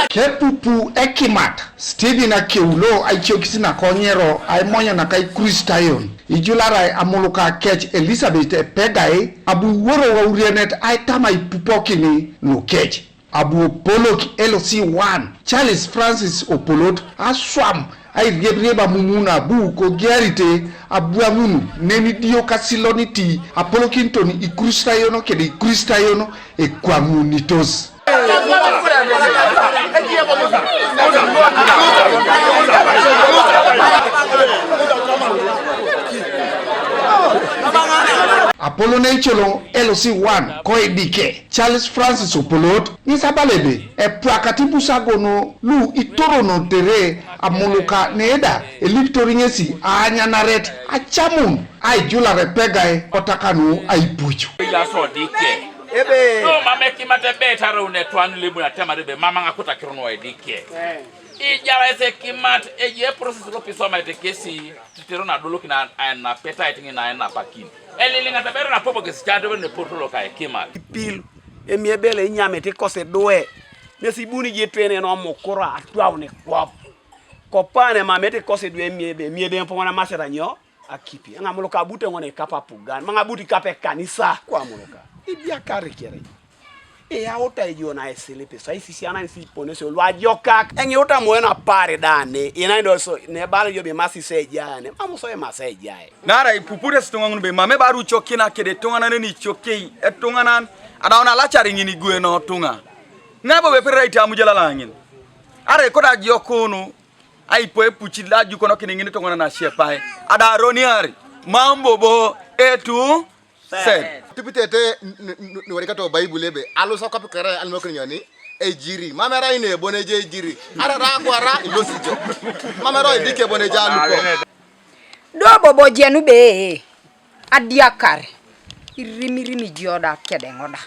Kepupu ekimat Stephen Akeulo aichokisi na konyero aimonya na kai Ikristayon ijulara Amuluka kech Elizabeth Pegai abu woro wa urienet aitama ipupokini no kech abu polok LC1 Charles Francis Opolot aswam ai gebreba mumuna bu ko gerite abu amunu neni dio kasiloniti apolokintoni Ikristayono kede Ikristayono e kwamunitos. Apollo Necholo LC1 Koedike Charles Francis Opolot Nisabalebe e prakatibu sagono lu itorono tere Amuluka neda eliptoringesi anyanaret achamun ai julare pegae otakanu aipuchu ebe no mama kimate betara unetwanu libu na tema rebe mama ngakuta kirono edike ijara ese kimat eje process lo pisoma etekesi titerona doloki na peta itingi na pakini elilinga tabero na popo kesichado ne portolo ka kimat pil emiebele nyame te kose doe mesibuni jetwene no mokora atwa ne kwap kopane mamete kose doe miebe mpona masera nyo akipi Amuluka bute ngone kapa pugan mangabuti kape kanisa kwa Amuluka ibia kare kere ya ota ejona eselepe so isisiana nsi poneso lwa joka enye ota moena pare dane ina ndo so ne balo yobe masi sejane mamuso e masejae nara ipupure stonga be mame baru chokina kede tonga na ni chokei etonga nan adaona lachari ngini gue no tonga ngabo be pere ita mujala langin are koda jokunu ai po epuchi laju kono kini ngini tonga na shepai ada roniari mambo bo etu said tipitete ni warikato bible be alo so kapi kare almo ko nyani e jiri mamera ine boneje jiri ara rangwara ilosijo mamera idike boneje aluko do bobo jenu be adiakare irimi jioda kedengoda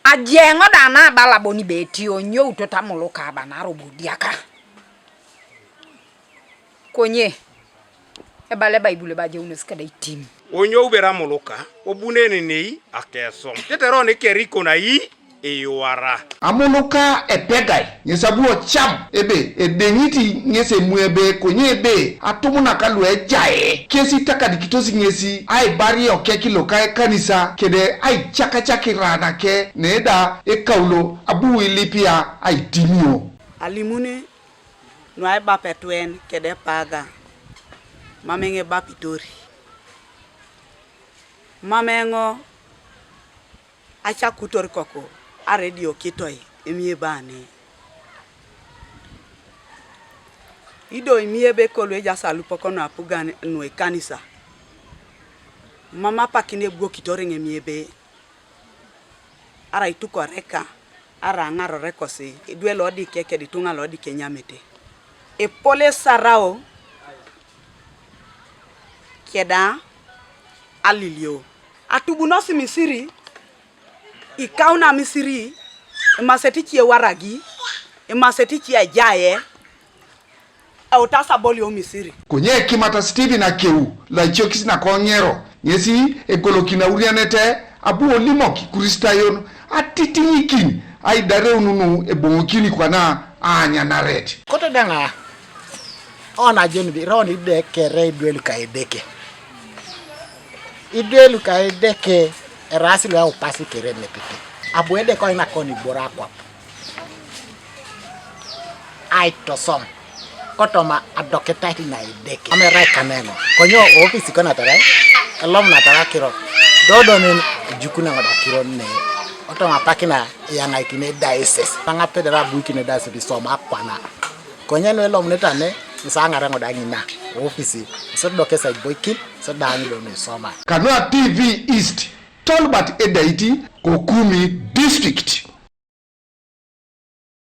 ajengoda na bala boni be ti onyo utota Amuluka bana robodiaka konye ebale bible ba je unuska dai tim onyo ubera Amuluka obunene nei akeso tetero ne keriko na yi eyuara Amuluka epegai nyesabuo cham ebe edeniti nyese muebe konye ebe atumuna kalu ejae kesi takadikitosi nyesi ai bari okeki lokae kanisa kede ai chakirana ke neda ekaulo abu ilipia ai timio alimune no ai ba petwen kede paga mamenge ba pitori mamengo acha kutori koko a radio kitoi emie bane ido emie be kolo eja salu poko no apuga no kanisa mama pakine bgo kitori emie be ara ituko reka ara ngaro rekosi idwe lodi keke ditunga lodi kenyamete e pole sarao keda alilio atubunosi misiri ikauna misiri emasetichi waragi emasetichi ajaye utasa bolio misiri konye kimata Stephen Akeu la chokisi na konyero nyesi ekolokina urianete abu olimo Ikristayon atitinyikin ai dare ununu ebongokini kwana anya naret koto danga ona jeni bi roni de kere duelu ka edeke idelu ka edeke erasi lo pasi kere nepete abuede ko ina koni bora kwa ai to som kotoma adoketa ina edeke amera kaneno konyo office kona tare alom na tara kiro dodo ni jukuna ngoda kiro ne otoma pakina yanga ikine diocese panga pedera buikine diocese som apana konyo no lom netane isanga ngoda ngina office so dokesa boykin so dani do ni soma Kanua TV East Tolbert Edaiti Kokumi District.